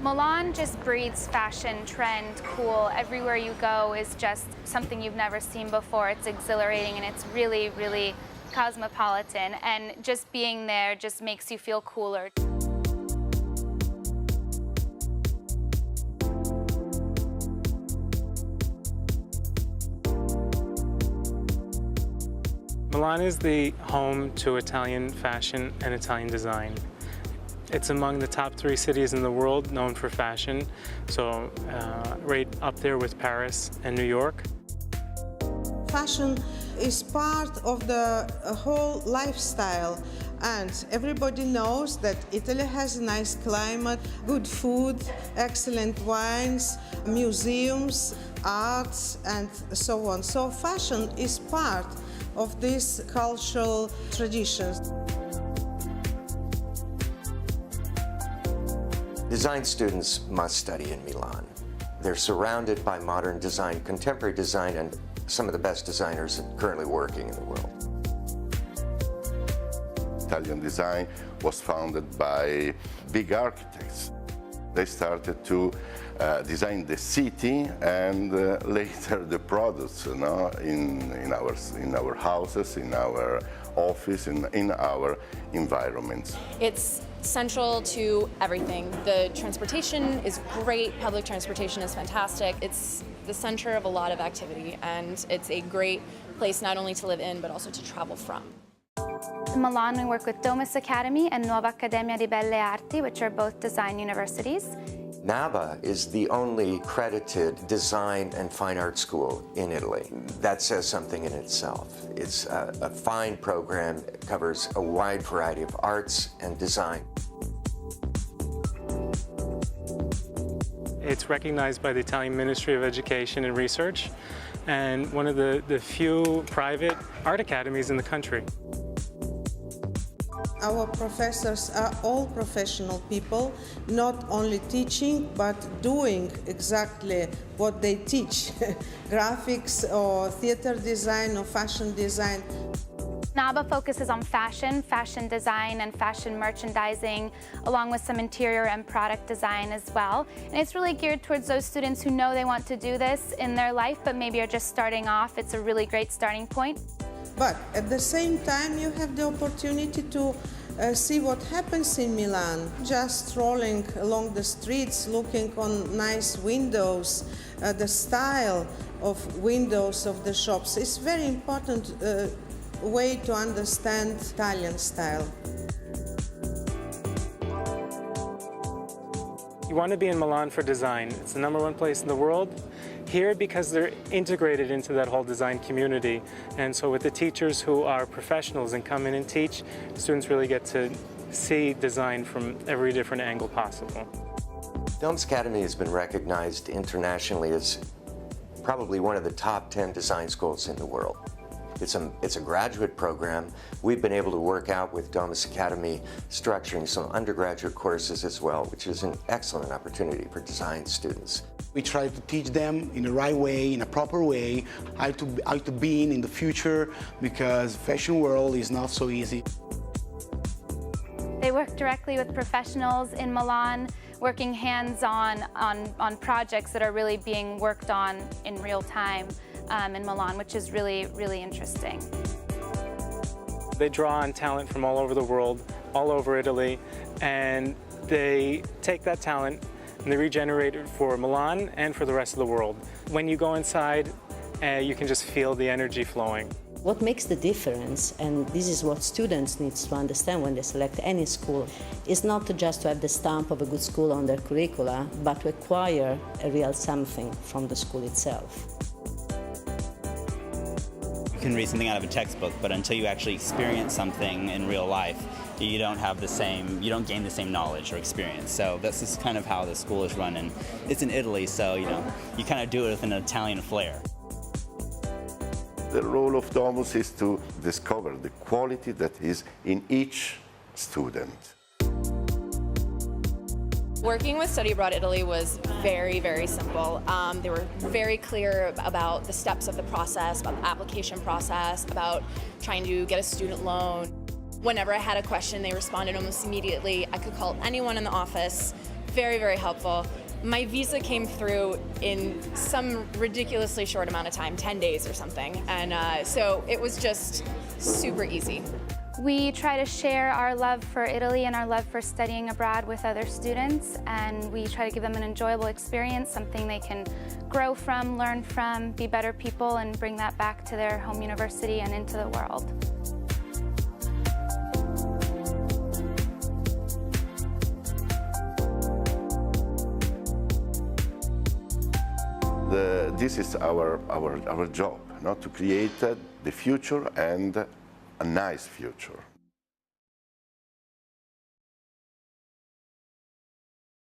Milan just breeds fashion, trend, cool. Everywhere you go is just something you've never seen before. It's exhilarating and it's really, really cosmopolitan. And just being there just makes you feel cooler. Milan is the home to Italian fashion and Italian design. It's among the top 3 cities in the world known for fashion, so right up there with Paris and New York. Fashion is part of the whole lifestyle, and everybody knows that Italy has a nice climate, good food, excellent wines, museums, arts, and so on. So fashion is part of these cultural traditions. Design students must study in Milan. They're surrounded by modern design, contemporary design, and some of the best designers currently working in the world. Italian design was founded by big architects. They started to design the city and later the products, in our houses, in our office, in our environments. It's central to everything. The transportation is great, public transportation is fantastic. It's the center of a lot of activity, and it's a great place not only to live in, but also to travel from. In Milan, we work with Domus Academy and Nuova Accademia di Belle Arti, which are both design universities. NABA is the only accredited design and fine art school in Italy. That says something in itself. It's a fine program. It covers a wide variety of arts and design. It's recognized by the Italian Ministry of Education and Research, and one of the few private art academies in the country. Our professors are all professional people, not only teaching, but doing exactly what they teach. Graphics or theater design or fashion design. NABA focuses on fashion, fashion design, and fashion merchandising, along with some interior and product design as well. And it's really geared towards those students who know they want to do this in their life, but maybe are just starting off. It's a really great starting point. But at the same time, you have the opportunity to see what happens in Milan. Just strolling along the streets, looking on nice windows, the style of windows of the shops. It's very important way to understand Italian style. You want to be in Milan for design. It's the #1 place in the world. Here because they're integrated into that whole design community. And so with the teachers who are professionals and come in and teach, students really get to see design from every different angle possible. Domus Academy has been recognized internationally as probably one of the top 10 design schools in the world. It's a graduate program. We've been able to work out with Domus Academy structuring some undergraduate courses as well, which is an excellent opportunity for design students. We try to teach them in the right way, in a proper way, how to be in the future, because fashion world is not so easy. They work directly with professionals in Milan, working hands-on on projects that are really being worked on in real time in Milan, which is really, really interesting. They draw on talent from all over the world, all over Italy, and they take that talent and they regenerate it for Milan and for the rest of the world. When you go inside, you can just feel the energy flowing. What makes the difference, and this is what students need to understand when they select any school, is not just to have the stamp of a good school on their curricula, but to acquire a real something from the school itself. You can read something out of a textbook, but until you actually experience something in real life, you don't gain the same knowledge or experience. So this is kind of how the school is run, and it's in Italy, so you kind of do it with an Italian flair. The role of Domus is to discover the quality that is in each student. Working with Study Abroad Italy was very, very simple. They were very clear about the steps of the process, about the application process, about trying to get a student loan. Whenever I had a question, they responded almost immediately. I could call anyone in the office, very, very helpful. My visa came through in some ridiculously short amount of time, 10 days or something, and so it was just super easy. We try to share our love for Italy and our love for studying abroad with other students, and we try to give them an enjoyable experience, something they can grow from, learn from, be better people, and bring that back to their home university and into the world. This is our job, to create the future and a nice future.